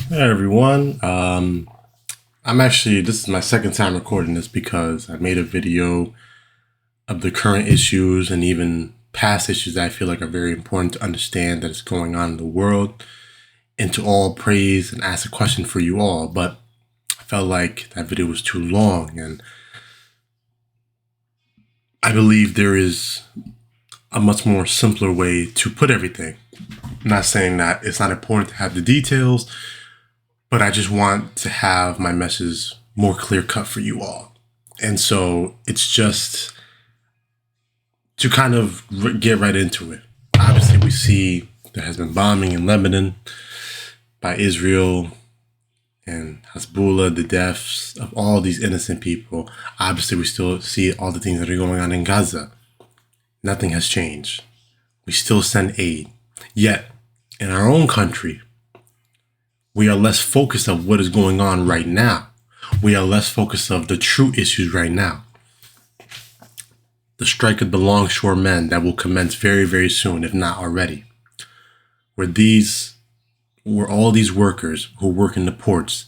Hey everyone. This is my second time recording this because I made a video of the current issues and even past issues that I feel like are very important to understand that is going on in the world and to all praise and ask a question for you all. But I felt like that video was too long, and I believe there is a much more simpler way to put everything. I'm not saying that it's not important to have the details, but I just want to have my message more clear cut for you all. And so it's just to kind of get right into it. Obviously, we see there has been bombing in Lebanon by Israel and Hezbollah, the deaths of all these innocent people. Obviously, we still see all the things that are going on in Gaza. Nothing has changed. We still send aid. Yet, in our own country, we are less focused on what is going on right now. We are less focused on the true issues right now. The strike of the longshoremen that will commence very, very soon, if not already. Where all these workers who work in the ports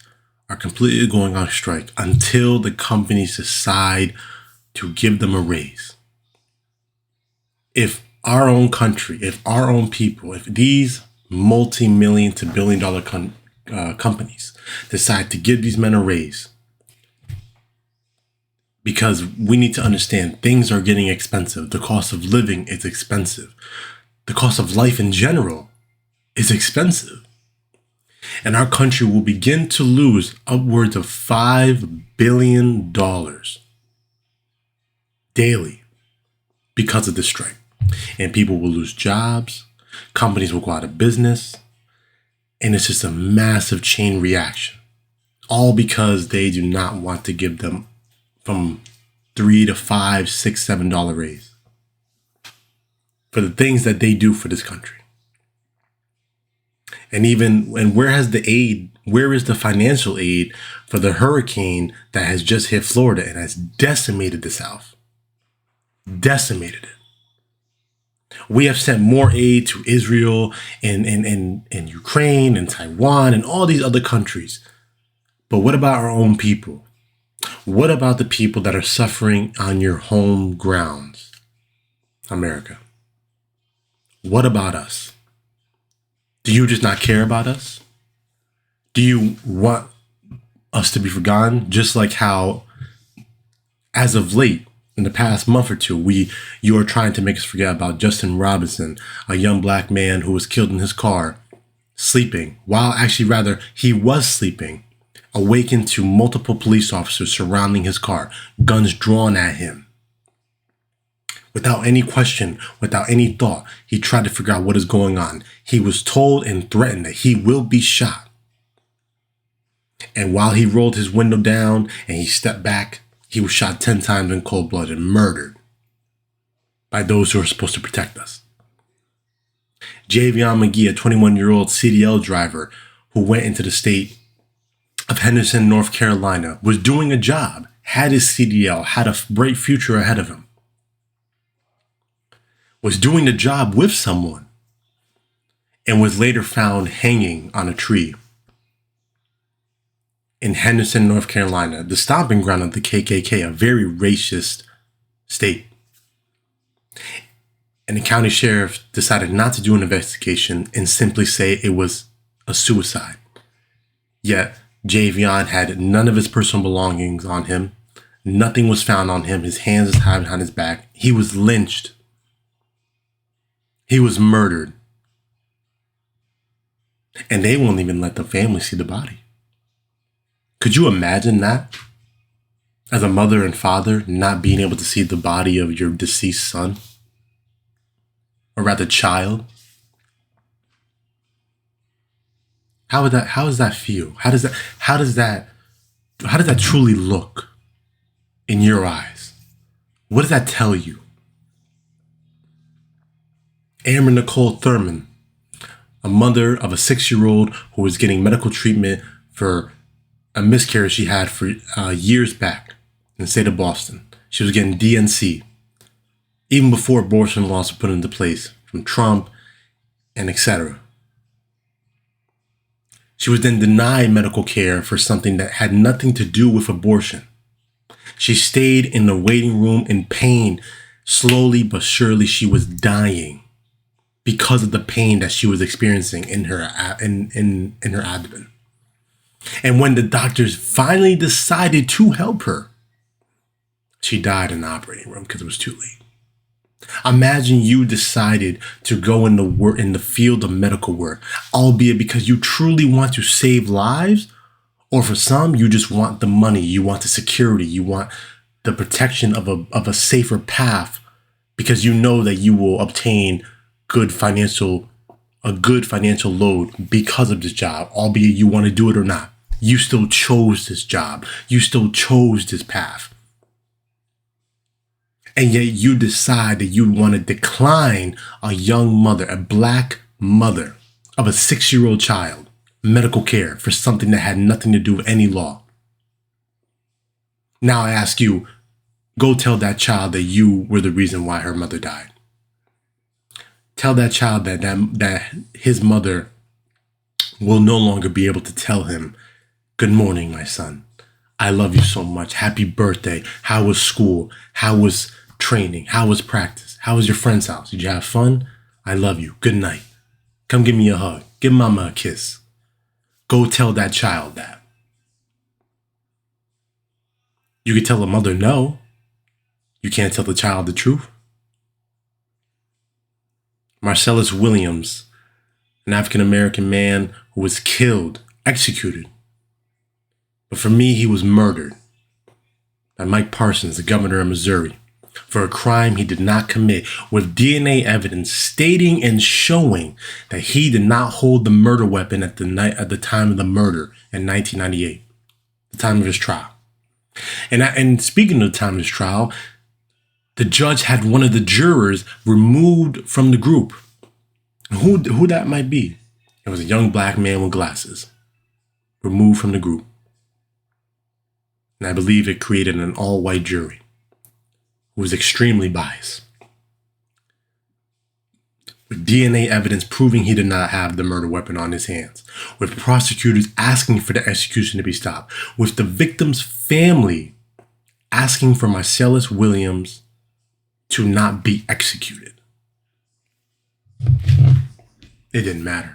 are completely going on strike until the companies decide to give them a raise. If our own country, if our own people, if these multi-million to billion-dollar companies decide to give these men a raise, because we need to understand things are getting expensive. The cost of living is expensive. The cost of life in general is expensive. And our country will begin to lose upwards of $5 billion daily because of this strike. And people will lose jobs. Companies will go out of business. And it's just a massive chain reaction. All because they do not want to give them from $3 to $5, $6, $7 raise for the things that they do for this country. And where has the aid? Where is the financial aid for the hurricane that has just hit Florida and has decimated the South? Decimated it. We have sent more aid to Israel and Ukraine and Taiwan and all these other countries. But what about our own people? What about the people that are suffering on your home grounds, America? What about us? Do you just not care about us? Do you want us to be forgotten? Just like how, as of late, in the past month or two, you are trying to make us forget about Justin Robinson, a young black man who was killed in his car, sleeping, he was sleeping, awakened to multiple police officers surrounding his car, guns drawn at him. Without any question, without any thought, he tried to figure out what is going on. He was told and threatened that he will be shot. And while he rolled his window down and he stepped back, he was shot 10 times in cold blood and murdered by those who are supposed to protect us. Javion McGee, a 21-year-old CDL driver who went into the state of Henderson, North Carolina, was doing a job, had his CDL, had a bright future ahead of him, was doing the job with someone, and was later found hanging on a tree in Henderson, North Carolina, the stomping ground of the KKK, a very racist state. And the county sheriff decided not to do an investigation and simply say it was a suicide. Yet, Javion had none of his personal belongings on him. Nothing was found on him. His hands was tied behind his back. He was lynched. He was murdered. And they won't even let the family see the body. Could you imagine that? As a mother and father, not being able to see the body of your deceased son? Or rather, child? How does that feel? How does that truly look in your eyes? What does that tell you? Amber Nicole Thurman, a mother of a 6-year-old who was getting medical treatment for a miscarriage she had for years back in the state of Boston. She was getting DNC, even before abortion laws were put into place from Trump and etc. She was then denied medical care for something that had nothing to do with abortion. She stayed in the waiting room in pain. Slowly but surely, she was dying because of the pain that she was experiencing in her in her abdomen. And when the doctors finally decided to help her, she died in the operating room because it was too late. Imagine you decided to go in the field of medical work, albeit because you truly want to save lives, or for some, you just want the money, you want the security, you want the protection of a safer path, because you know that you will obtain a good financial load because of this job, albeit you want to do it or not. You still chose this job. You still chose this path. And yet you decide that you want to decline a young mother, a black mother of a 6-year-old child, medical care for something that had nothing to do with any law. Now I ask you, go tell that child that you were the reason why her mother died. Tell that child that his mother will no longer be able to tell him, "Good morning, my son. I love you so much. Happy birthday. How was school? How was training? How was practice? How was your friend's house? Did you have fun? I love you. Good night. Come give me a hug. Give mama a kiss." Go tell that child that. You could tell a mother no. You can't tell the child the truth. Marcellus Williams, an African-American man who was killed, executed. But for me, he was murdered by Mike Parsons, the governor of Missouri, for a crime he did not commit, with DNA evidence stating and showing that he did not hold the murder weapon at the time of the murder in 1998, the time of his trial. And speaking of the time of his trial, the judge had one of the jurors removed from the group. Who that might be? It was a young black man with glasses, removed from the group. And I believe it created an all-white jury who was extremely biased, with DNA evidence proving he did not have the murder weapon on his hands, with prosecutors asking for the execution to be stopped, with the victim's family asking for Marcellus Williams to not be executed. It didn't matter.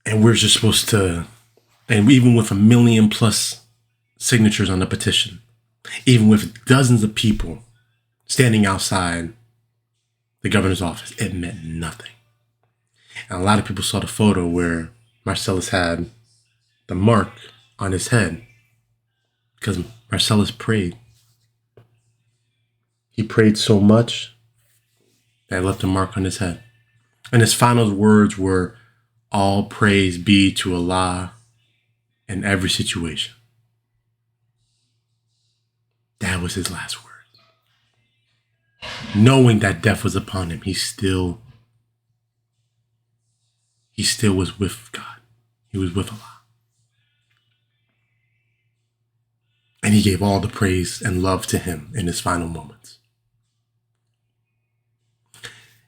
And we're just supposed to, and even with 1 million plus signatures on the petition, even with dozens of people standing outside the governor's office, it meant nothing. And a lot of people saw the photo where Marcellus had the mark on his head because Marcellus prayed. He prayed so much that it left a mark on his head. And his final words were, "All praise be to Allah in every situation." That was his last word. Knowing that death was upon him, he still was with God. He was with Allah. And he gave all the praise and love to him in his final moments.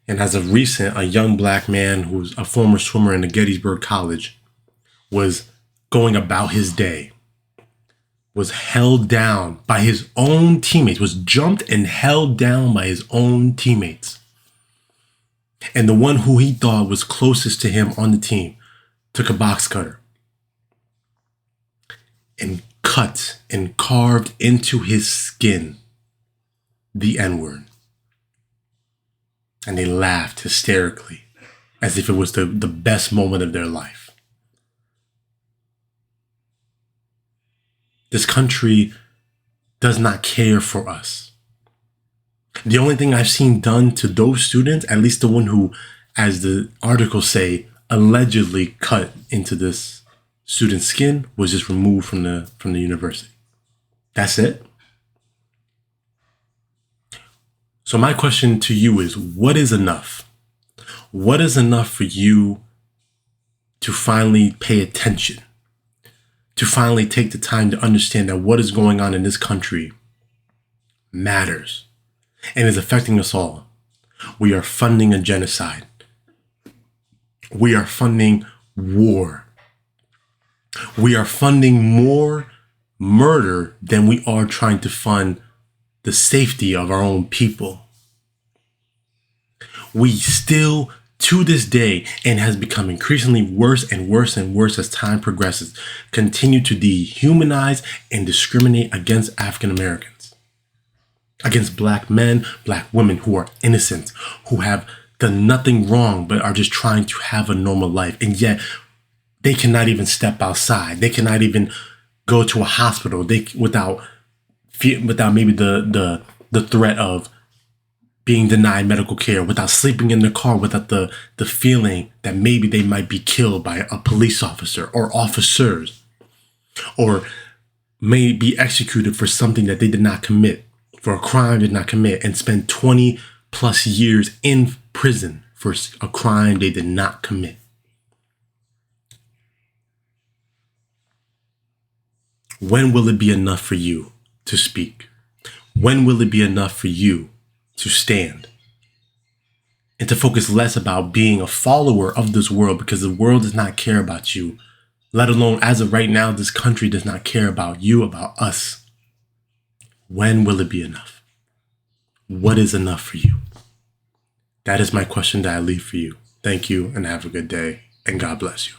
And as of recent, a young black man who's a former swimmer in the Gettysburg College was going about his day, was held down by his own teammates, was jumped and held down by his own teammates. And the one who he thought was closest to him on the team took a box cutter and cut and carved into his skin the N-word. And they laughed hysterically as if it was the best moment of their life. This country does not care for us. The only thing I've seen done to those students, at least the one who, as the articles say, allegedly cut into this student's skin, was just removed from the university. That's it. So my question to you is, what is enough? What is enough for you to finally pay attention? To finally take the time to understand that what is going on in this country matters and is affecting us all. We are funding a genocide. We are funding war. We are funding more murder than we are trying to fund the safety of our own people. We still, to this day, and has become increasingly worse and worse and worse as time progresses, continue to dehumanize and discriminate against African Americans, against Black men, Black women who are innocent, who have done nothing wrong but are just trying to have a normal life. And yet they cannot even step outside. They cannot even go to a hospital without maybe the threat of being denied medical care, without sleeping in their car, without the feeling that maybe they might be killed by a police officer or officers, or may be executed for something that they did not commit, for a crime they did not commit, and spend 20 plus years in prison for a crime they did not commit. When will it be enough for you to speak? When will it be enough for you to stand and to focus less about being a follower of this world, because the world does not care about you, let alone as of right now, this country does not care about you, about us. When will it be enough? What is enough for you? That is my question that I leave for you. Thank you and have a good day, and God bless you.